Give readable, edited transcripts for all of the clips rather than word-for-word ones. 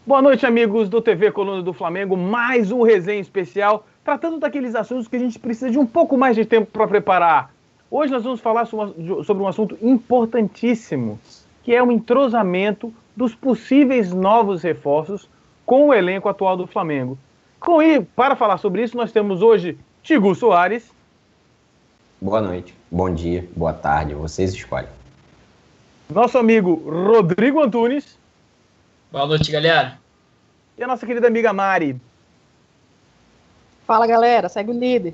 Boa noite, amigos do TV Coluna do Flamengo. Mais um resenha especial, tratando daqueles assuntos que a gente precisa de um pouco mais de tempo para preparar. Hoje nós vamos falar sobre um assunto importantíssimo, que é o entrosamento dos possíveis novos reforços com o elenco atual do Flamengo. Para falar sobre isso, nós temos hoje Tigu Soares. Boa noite, bom dia, boa tarde, vocês escolhem. Nosso amigo Rodrigo Antunes. Boa noite, galera. E a nossa querida amiga Mari. Fala, galera. Segue o líder.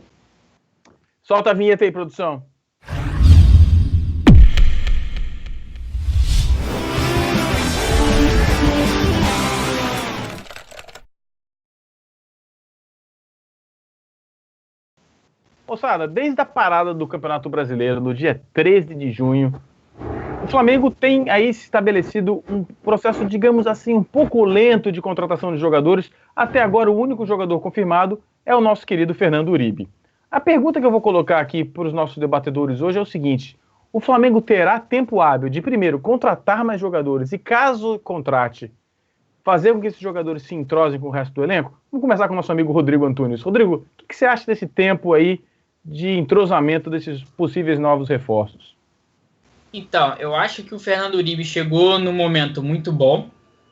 Solta a vinheta aí, produção. Moçada, desde a parada do Campeonato Brasileiro, no dia 13 de junho, o Flamengo tem aí se estabelecido um processo, digamos assim, um pouco lento de contratação de jogadores. Até agora, o único jogador confirmado é o nosso querido Fernando Uribe. A pergunta que eu vou colocar aqui para os nossos debatedores hoje é o seguinte: o Flamengo terá tempo hábil de, primeiro, contratar mais jogadores e, caso contrate, fazer com que esses jogadores se entrosem com o resto do elenco? Vamos começar com o nosso amigo Rodrigo Antunes. Rodrigo, o que você acha desse tempo aí de entrosamento desses possíveis novos reforços? Então, eu acho que o Fernando Uribe chegou num momento muito bom,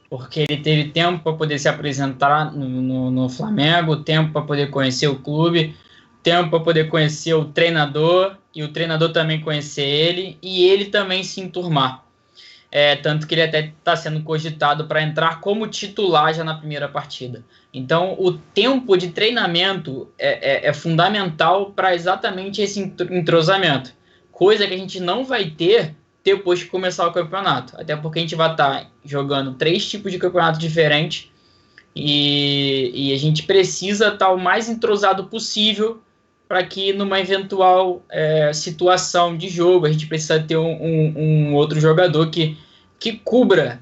porque ele teve tempo para poder se apresentar no Flamengo, tempo para poder conhecer o clube, tempo para poder conhecer o treinador, e o treinador também conhecer ele, e ele também se enturmar. Tanto que ele até está sendo cogitado para entrar como titular já na primeira partida. Então, o tempo de treinamento é fundamental para exatamente esse entrosamento. Coisa que a gente não vai ter depois que começar o campeonato. Até porque a gente vai estar jogando 3 tipos de campeonato diferentes e a gente precisa estar o mais entrosado possível para que numa eventual situação de jogo a gente precisa ter um outro jogador que cubra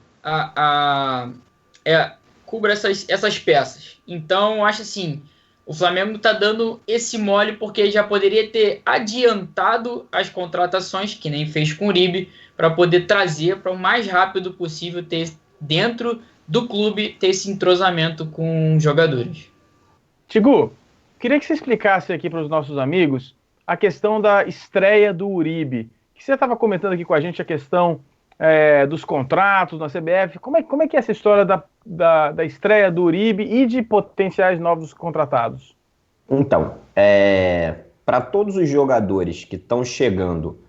cubra essas peças. Então, eu acho assim, o Flamengo está dando esse mole porque já poderia ter adiantado as contratações, que nem fez com o Uribe, para poder trazer para o mais rápido possível ter dentro do clube ter esse entrosamento com os jogadores. Tigu, queria que você explicasse aqui para os nossos amigos a questão da estreia do Uribe. Que você estava comentando aqui com a gente a questão dos contratos na CBF. Como é que é essa história da estreia do Uribe e de potenciais novos contratados? Então, para todos os jogadores que estão chegando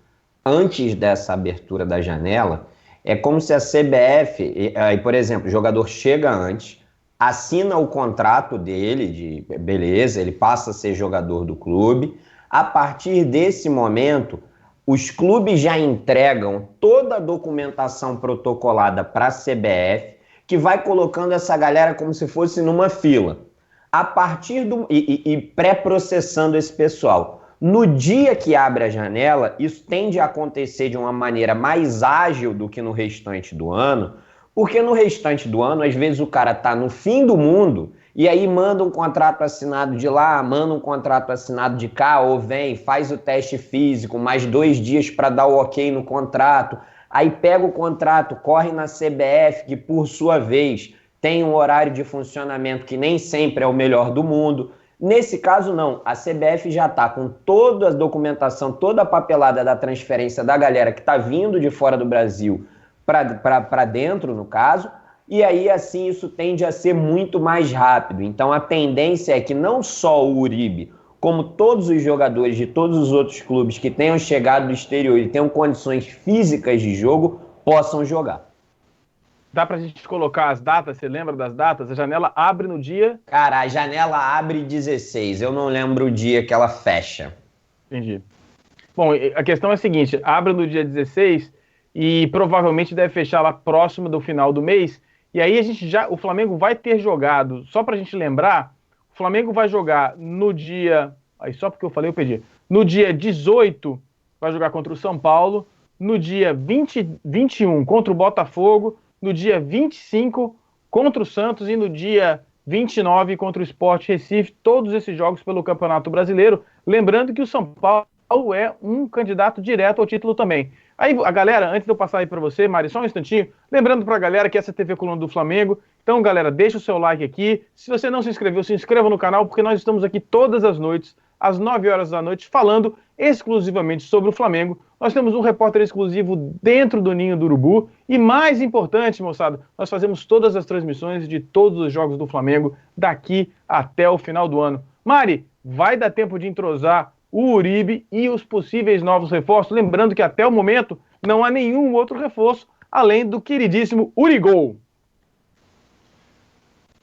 antes dessa abertura da janela, é como se a CBF, por exemplo, o jogador chega antes, assina o contrato dele, beleza, ele passa a ser jogador do clube. A partir desse momento, os clubes já entregam toda a documentação protocolada para a CBF, que vai colocando essa galera como se fosse numa fila. A partir e pré-processando esse pessoal. No dia que abre a janela, isso tende a acontecer de uma maneira mais ágil do que no restante do ano, porque no restante do ano, às vezes o cara tá no fim do mundo e aí manda um contrato assinado de lá, manda um contrato assinado de cá, ou vem, faz o teste físico, mais 2 dias para dar o ok no contrato, aí pega o contrato, corre na CBF, que por sua vez tem um horário de funcionamento que nem sempre é o melhor do mundo. Nesse caso não, a CBF já está com toda a documentação, toda a papelada da transferência da galera que está vindo de fora do Brasil para dentro, no caso, e aí assim isso tende a ser muito mais rápido. Então a tendência é que não só o Uribe, como todos os jogadores de todos os outros clubes que tenham chegado do exterior e tenham condições físicas de jogo, possam jogar. Dá pra gente colocar as datas? Você lembra das datas? A janela abre no dia... Cara, a janela abre 16, eu não lembro o dia que ela fecha. Entendi. Bom, a questão é a seguinte, abre no dia 16 e provavelmente deve fechar lá próximo do final do mês, e aí o Flamengo vai ter jogado, só pra gente lembrar, o Flamengo vai jogar no dia... Aí só porque eu falei, eu perdi. No dia 18, vai jogar contra o São Paulo, no dia 21 contra o Botafogo, no dia 25 contra o Santos e no dia 29 contra o Sport Recife, todos esses jogos pelo Campeonato Brasileiro. Lembrando que o São Paulo é um candidato direto ao título também. Aí, a galera, antes de eu passar aí para você, Mari, só um instantinho, lembrando para a galera que essa TV Coluna do Flamengo Então, galera, deixa o seu like aqui. Se você não se inscreveu, se inscreva no canal, porque nós estamos aqui todas as noites, às 9 horas da noite, falando exclusivamente sobre o Flamengo. Nós temos um repórter exclusivo dentro do Ninho do Urubu. E mais importante, moçada, nós fazemos todas as transmissões de todos os jogos do Flamengo daqui até o final do ano. Mari, vai dar tempo de entrosar o Uribe e os possíveis novos reforços? Lembrando que até o momento não há nenhum outro reforço, além do queridíssimo Urigol.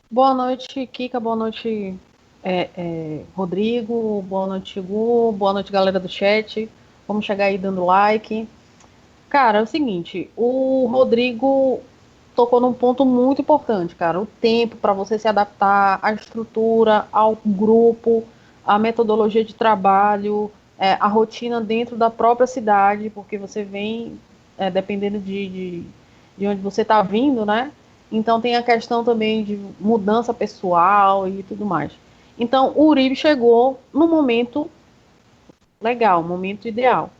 Boa noite, Kika. Boa noite, Rodrigo. Boa noite, Gu. Boa noite, galera do chat. Vamos chegar aí dando like. Cara, é o seguinte, o Rodrigo tocou num ponto muito importante, cara. O tempo para você se adaptar à estrutura, ao grupo, à metodologia de trabalho, a rotina dentro da própria cidade, porque você vem, dependendo de onde você está vindo, né? Então tem a questão também de mudança pessoal e tudo mais. Então o Uribe chegou no momento legal, momento ideal.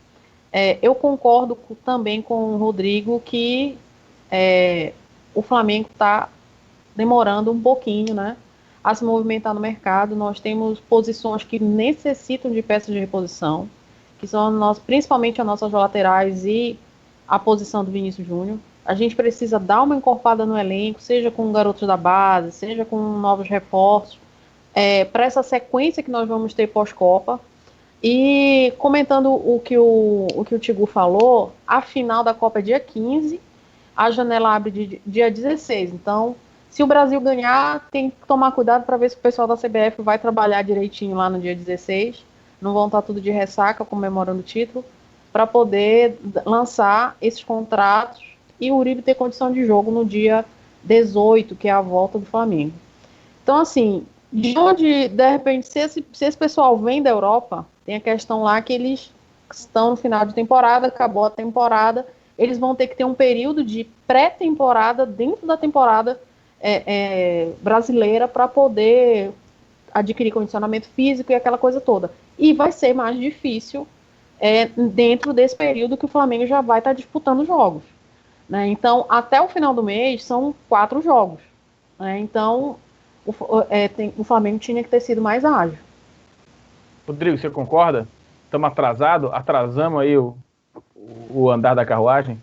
Eu concordo também com o Rodrigo que o Flamengo está demorando um pouquinho, né, a se movimentar no mercado. Nós temos posições que necessitam de peças de reposição, que são principalmente as nossas laterais e a posição do Vinícius Júnior. A gente precisa dar uma encorpada no elenco, seja com garotos da base, seja com novos reforços, para essa sequência que nós vamos ter pós-Copa. E comentando o que o Tigu falou, a final da Copa é dia 15, a janela abre dia 16. Então, se o Brasil ganhar, tem que tomar cuidado para ver se o pessoal da CBF vai trabalhar direitinho lá no dia 16. Não vão estar tudo de ressaca comemorando o título, para poder lançar esses contratos e o Uribe ter condição de jogo no dia 18, que é a volta do Flamengo. Então, assim, de onde, de repente, se esse pessoal vem da Europa, tem a questão lá que eles estão no final de temporada, acabou a temporada, eles vão ter que ter um período de pré-temporada dentro da temporada brasileira para poder adquirir condicionamento físico e aquela coisa toda. E vai ser mais difícil dentro desse período que o Flamengo já vai estar disputando jogos. Né? Então, até o final do mês, são 4 jogos. Né? Então, o Flamengo tinha que ter sido mais ágil. Rodrigo, você concorda? Estamos atrasados? Atrasamos aí o andar da carruagem?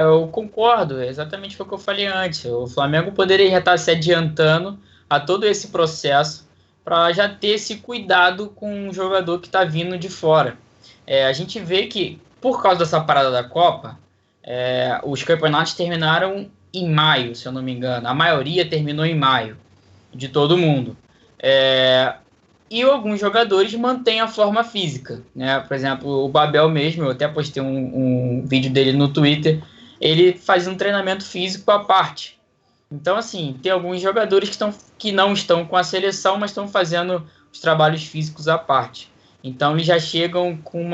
Eu concordo. Exatamente foi o que eu falei antes. O Flamengo poderia já estar se adiantando a todo esse processo para já ter esse cuidado com o jogador que está vindo de fora. A gente vê que, por causa dessa parada da Copa, os campeonatos terminaram em maio, se eu não me engano. A maioria terminou em maio, de todo mundo. E alguns jogadores mantêm a forma física. Né? Por exemplo, o Babel mesmo, eu até postei um vídeo dele no Twitter, ele faz um treinamento físico à parte. Então, assim, tem alguns jogadores que não estão com a seleção, mas estão fazendo os trabalhos físicos à parte. Então, eles já chegam com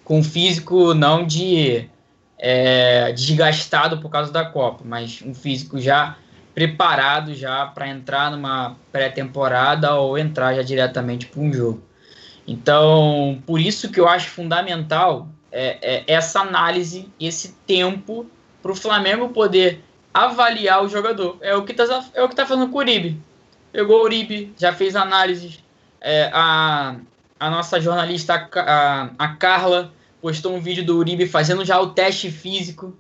um físico não desgastado por causa da Copa, mas um físico já preparado já para entrar numa pré-temporada ou entrar já diretamente para um jogo. Então, por isso que eu acho fundamental essa análise, esse tempo para o Flamengo poder avaliar o jogador. É o que tá fazendo com o Uribe. Pegou o Uribe, já fez análises. A nossa jornalista, a Carla, postou um vídeo do Uribe fazendo já o teste físico.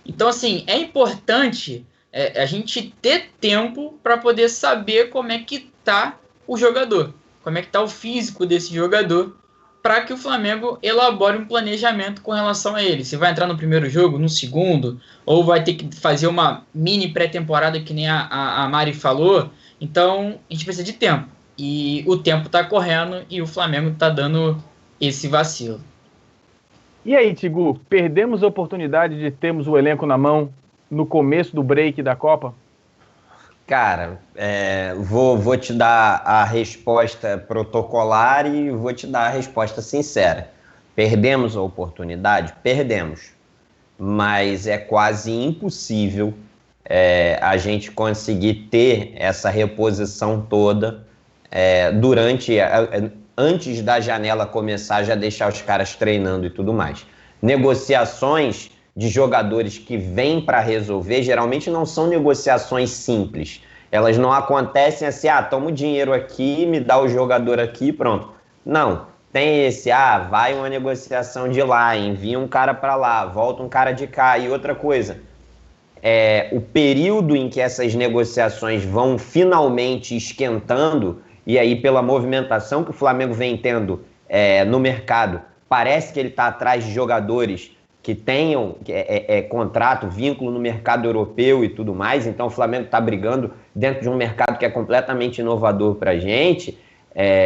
Então, assim, é importante a gente ter tempo para poder saber como é que tá o jogador, como é que tá o físico desse jogador, para que o Flamengo elabore um planejamento com relação a ele. Se vai entrar no primeiro jogo, no segundo, ou vai ter que fazer uma mini pré-temporada, que nem a Mari falou. Então, a gente precisa de tempo. E o tempo tá correndo e o Flamengo tá dando esse vacilo. E aí, Tigu, perdemos a oportunidade de termos o elenco na mão no começo do break da Copa? Cara, vou te dar a resposta protocolar e vou te dar a resposta sincera. Perdemos a oportunidade? Perdemos. Mas é quase impossível a gente conseguir ter essa reposição toda antes da janela começar, já deixar os caras treinando e tudo mais. Negociações de jogadores que vêm para resolver, geralmente não são negociações simples. Elas não acontecem assim, toma o dinheiro aqui, me dá o jogador aqui, pronto. Não, tem esse, vai uma negociação de lá, envia um cara para lá, volta um cara de cá. E outra coisa, o período em que essas negociações vão finalmente esquentando, e aí pela movimentação que o Flamengo vem tendo no mercado, parece que ele está atrás de jogadores que tenham contrato, vínculo no mercado europeu e tudo mais. Então o Flamengo está brigando dentro de um mercado que é completamente inovador para a gente.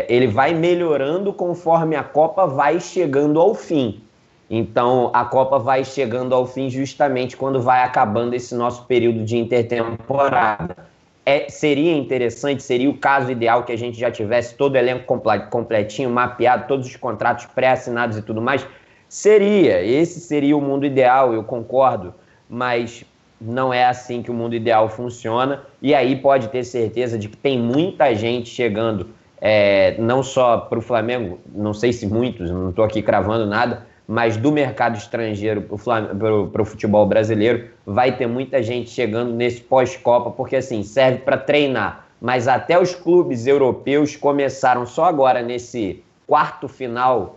Ele vai melhorando conforme a Copa vai chegando ao fim. Então a Copa vai chegando ao fim justamente quando vai acabando esse nosso período de intertemporada. Seria interessante, seria o caso ideal que a gente já tivesse todo o elenco completinho, mapeado, todos os contratos pré-assinados e tudo mais. Esse seria o mundo ideal, eu concordo, mas não é assim que o mundo ideal funciona. E aí pode ter certeza de que tem muita gente chegando, não só para o Flamengo, não sei se muitos, não estou aqui cravando nada, mas do mercado estrangeiro para o futebol brasileiro, vai ter muita gente chegando nesse pós-Copa, porque assim, serve para treinar. Mas até os clubes europeus começaram só agora nesse quarto final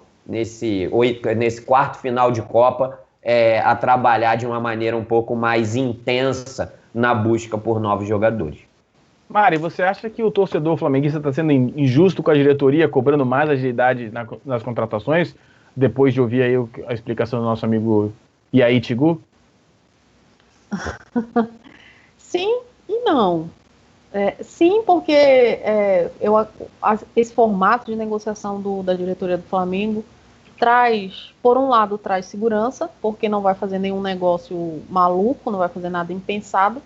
de Copa, a trabalhar de uma maneira um pouco mais intensa na busca por novos jogadores. Mari, você acha que o torcedor flamenguista está sendo injusto com a diretoria, cobrando mais agilidade nas contratações, depois de ouvir aí a explicação do nosso amigo Iaí Tigu? Sim e não. Sim, porque esse formato de negociação da diretoria do Flamengo por um lado, traz segurança, porque não vai fazer nenhum negócio maluco, não vai fazer nada impensado,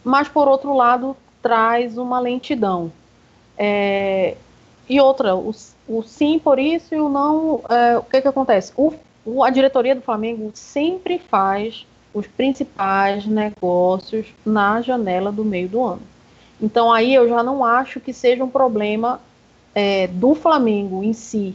mas, por outro lado, traz uma lentidão. E outra, o sim por isso e o não, o que acontece? A diretoria do Flamengo sempre faz os principais negócios na janela do meio do ano. Então, aí eu já não acho que seja um problema do Flamengo em si,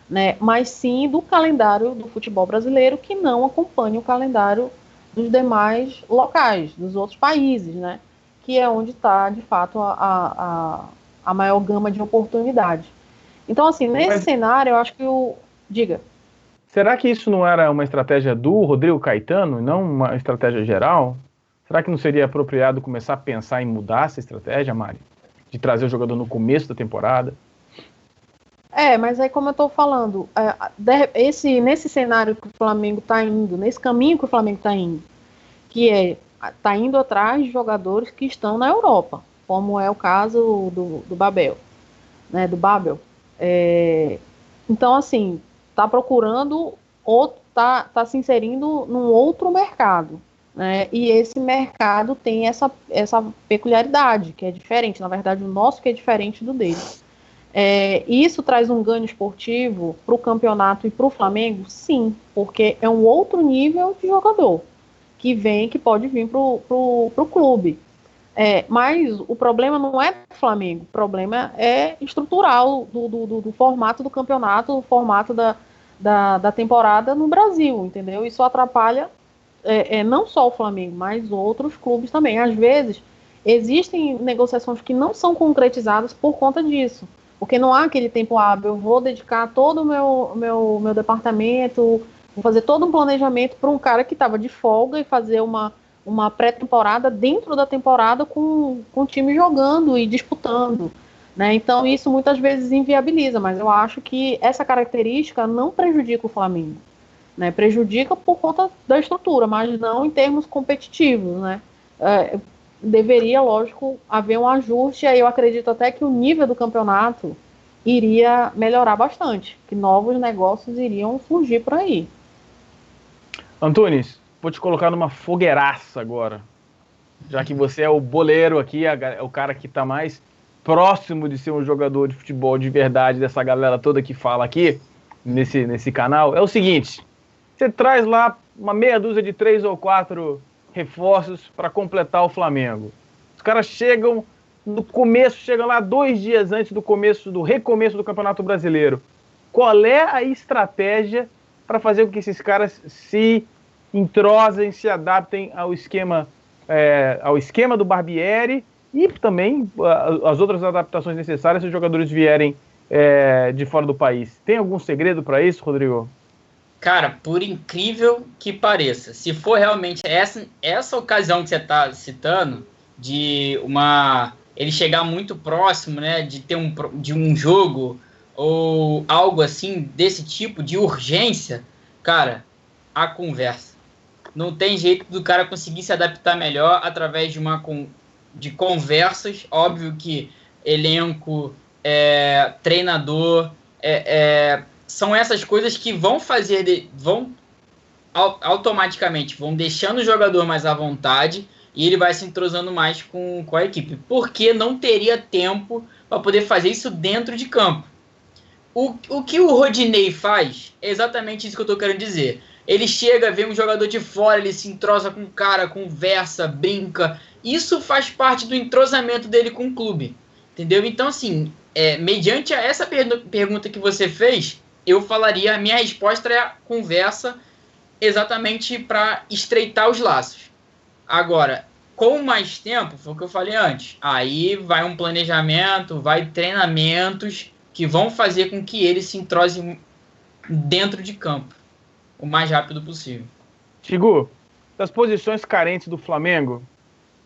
né, mas sim do calendário do futebol brasileiro, que não acompanha o calendário dos demais locais, dos outros países, né, que é onde está, de fato, a maior gama de oportunidades. Então, assim, nesse cenário, eu acho que Diga. Será que isso não era uma estratégia do Rodrigo Caetano, e não uma estratégia geral? Será que não seria apropriado começar a pensar em mudar essa estratégia, Mari? De trazer o jogador no começo da temporada? Mas aí, como eu estou falando, nesse cenário que o Flamengo está indo, nesse caminho que o Flamengo está indo, que está indo atrás de jogadores que estão na Europa, como é o caso do Babel, né, do Babel. Então, assim, está procurando ou está se inserindo num outro mercado, né, e esse mercado tem essa peculiaridade, que é diferente, na verdade, o nosso que é diferente do dele. Isso traz um ganho esportivo para o campeonato e para o Flamengo? Sim, porque é um outro nível de jogador que pode vir para o clube. Mas o problema não é do Flamengo, o problema é estrutural do formato do campeonato, do formato da temporada no Brasil, entendeu? Isso atrapalha não só o Flamengo, mas outros clubes também. Às vezes, existem negociações que não são concretizadas por conta disso. Porque não há aquele tempo hábil, eu vou dedicar todo o meu departamento, vou fazer todo um planejamento para um cara que estava de folga e fazer uma pré-temporada dentro da temporada com o time jogando e disputando, né? Então isso muitas vezes inviabiliza, mas eu acho que essa característica não prejudica o Flamengo, né? Prejudica por conta da estrutura, mas não em termos competitivos, né? Deveria, lógico, haver um ajuste, aí eu acredito até que o nível do campeonato iria melhorar bastante, que novos negócios iriam surgir por aí. Antunes, vou te colocar numa fogueiraça agora, já que você é o boleiro aqui, o cara que está mais próximo de ser um jogador de futebol de verdade dessa galera toda que fala aqui, nesse canal. É o seguinte, você traz lá uma meia dúzia de 3 ou 4 reforços para completar o Flamengo. Os caras chegam lá 2 dias antes do recomeço do Campeonato Brasileiro. Qual é a estratégia para fazer com que esses caras se entrosem, se adaptem ao esquema do Barbieri e também as outras adaptações necessárias se os jogadores vierem de fora do país. Tem algum segredo para isso, Rodrigo? Cara, por incrível que pareça, se for realmente essa ocasião que você está citando, de ele chegar muito próximo, né, de um jogo ou algo assim desse tipo, de urgência, cara, a conversa. Não tem jeito do cara conseguir se adaptar melhor através de conversas. Óbvio que elenco, treinador, são essas coisas que vão automaticamente vão deixando o jogador mais à vontade e ele vai se entrosando mais com a equipe, porque não teria tempo para poder fazer isso dentro de campo. O que o Rodinei faz é exatamente isso que eu estou querendo dizer. Ele chega, vê um jogador de fora, ele se entrosa com o cara, conversa, brinca. Isso faz parte do entrosamento dele com o clube, entendeu? Então, assim, mediante essa pergunta que você fez, eu falaria, a minha resposta é a conversa, exatamente para estreitar os laços. Agora, com mais tempo, foi o que eu falei antes, aí vai um planejamento, vai treinamentos que vão fazer com que ele se entrose dentro de campo o mais rápido possível. Tigu, das posições carentes do Flamengo,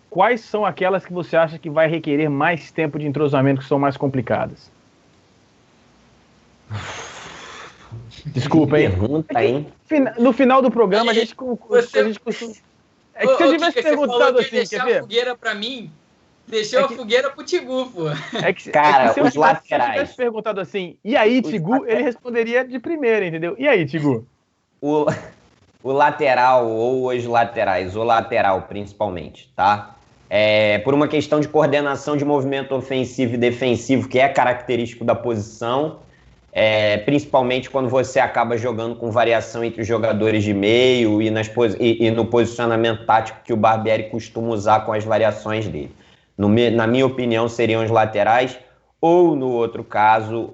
quais são aquelas que você acha que vai requerer mais tempo de entrosamento, que são mais complicadas? Desculpa, hein? Pergunta, hein? No final do programa, a gente costuma... É que se eu tivesse perguntado assim, deixou a fogueira pra mim, deixou a fogueira pro Tigu, pô. Cara, se eu tivesse perguntado assim, e aí, Tigu, ele responderia de primeira, entendeu? E aí, Tigu? O lateral ou os laterais, o lateral principalmente, tá? Por uma questão de coordenação de movimento ofensivo e defensivo, que é característico da posição, principalmente quando você acaba jogando com variação entre os jogadores de meio e no posicionamento tático que o Barbieri costuma usar com as variações dele. Na minha opinião, seriam os laterais, ou no outro caso,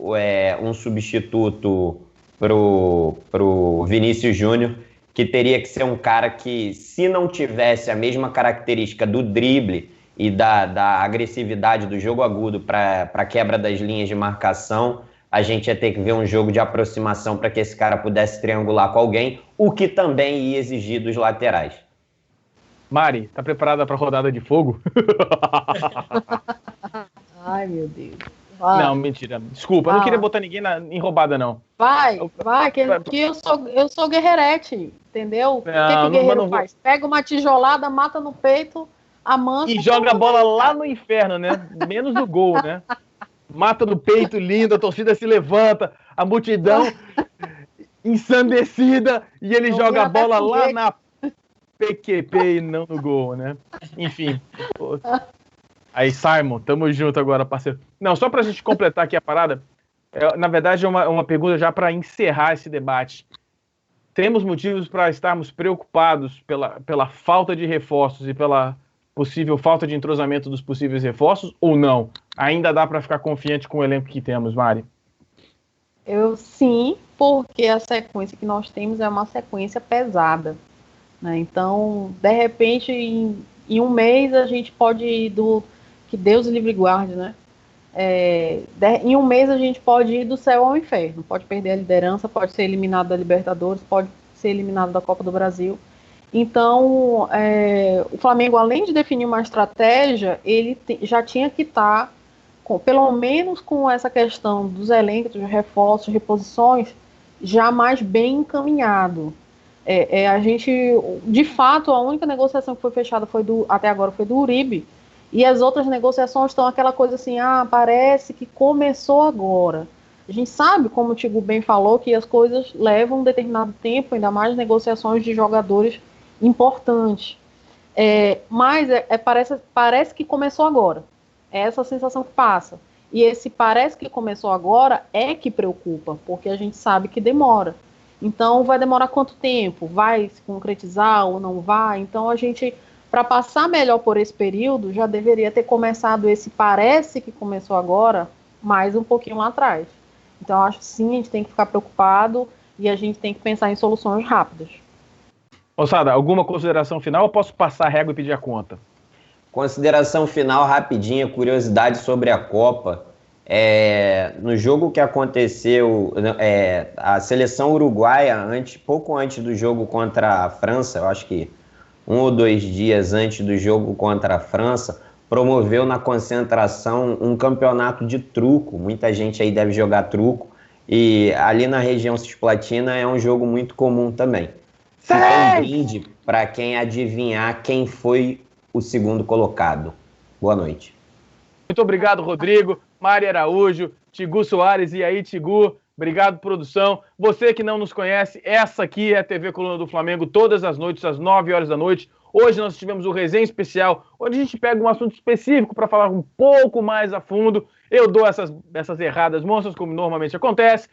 um substituto pro Vinícius Júnior, que teria que ser um cara que, se não tivesse a mesma característica do drible e da agressividade do jogo agudo para quebra das linhas de marcação, a gente ia ter que ver um jogo de aproximação para que esse cara pudesse triangular com alguém, o que também ia exigir dos laterais. Mari, tá preparada para a rodada de fogo? Ai, meu Deus. Vai. Não, mentira. Desculpa, eu não queria botar ninguém em roubada, não. Vai, que eu sou guerreirete, entendeu? O que o guerreiro faz? Pega uma tijolada, mata no peito, amassa... E joga a bola lá no inferno, né? Menos no gol, né? Mata no peito, lindo, a torcida se levanta, a multidão ensandecida, e ele joga a bola lá na PQP e não no gol, né? Enfim. Aí, Simon, tamo junto agora, parceiro. Não, só pra gente completar aqui a parada, na verdade é uma pergunta já para encerrar esse debate. Temos motivos para estarmos preocupados pela falta de reforços e pela possível falta de entrosamento dos possíveis reforços, ou não? Ainda dá para ficar confiante com o elenco que temos, Mari? Sim, porque a sequência que nós temos é uma sequência pesada, né? Então, de repente, em um mês a gente pode ir que Deus livre e guarde, né? Em um mês a gente pode ir do céu ao inferno, pode perder a liderança, pode ser eliminado da Libertadores, pode ser eliminado da Copa do Brasil. Então, o Flamengo, além de definir uma estratégia, ele já tinha que estar, pelo menos com essa questão dos elencos, dos reforços, reposições, já mais bem encaminhado. A gente, de fato, a única negociação que foi fechada até agora foi do Uribe, e as outras negociações estão aquela coisa assim, parece que começou agora. A gente sabe, como o Tigu bem falou, que as coisas levam um determinado tempo, ainda mais negociações de jogadores importantes. Mas parece que começou agora. É essa sensação que passa. E esse parece que começou agora é que preocupa, porque a gente sabe que demora. Então, vai demorar quanto tempo? Vai se concretizar ou não vai? Então, a gente, para passar melhor por esse período, já deveria ter começado esse parece que começou agora, mais um pouquinho lá atrás. Então, acho que sim, a gente tem que ficar preocupado. e a gente tem que pensar em soluções rápidas. Moçada, alguma consideração final ou posso passar a régua e pedir a conta? Consideração final rapidinha, curiosidade sobre a Copa. No jogo que aconteceu, a seleção uruguaia, pouco antes do jogo contra a França, eu acho que 1 ou 2 dias antes do jogo contra a França, promoveu na concentração um campeonato de truco. Muita gente aí deve jogar truco, e ali na região cisplatina é um jogo muito comum também. Fica um brinde para quem adivinhar quem foi o segundo colocado. Boa noite. Muito obrigado, Rodrigo, Mari Araújo, Tigu Soares. E aí, Tigu? Obrigado, produção. Você que não nos conhece, essa aqui é a TV Coluna do Flamengo, todas as noites, às 9 horas da noite. Hoje nós tivemos o Resenha Especial, onde a gente pega um assunto específico para falar um pouco mais a fundo. Eu dou essas erradas monstras, como normalmente acontece.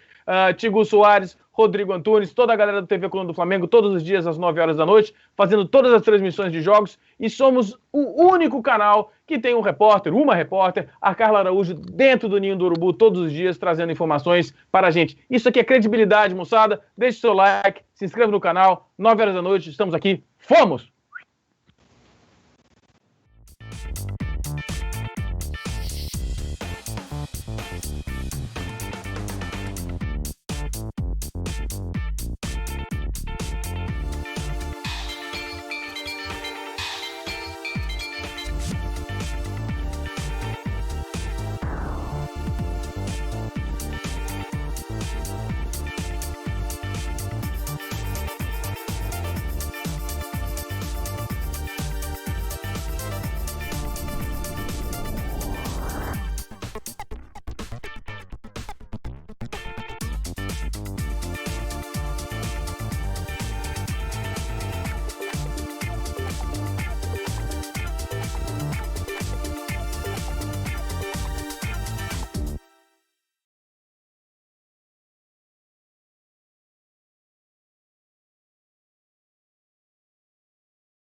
Tigu Soares, Rodrigo Antunes, toda a galera do TV Coluna do Flamengo, todos os dias às 9 horas da noite, fazendo todas as transmissões de jogos. E somos o único canal que tem um repórter, uma repórter, a Carla Araújo, dentro do Ninho do Urubu, todos os dias, trazendo informações para a gente. Isso aqui é credibilidade, moçada. Deixe seu like, se inscreva no canal. 9 horas da noite, estamos aqui. Fomos!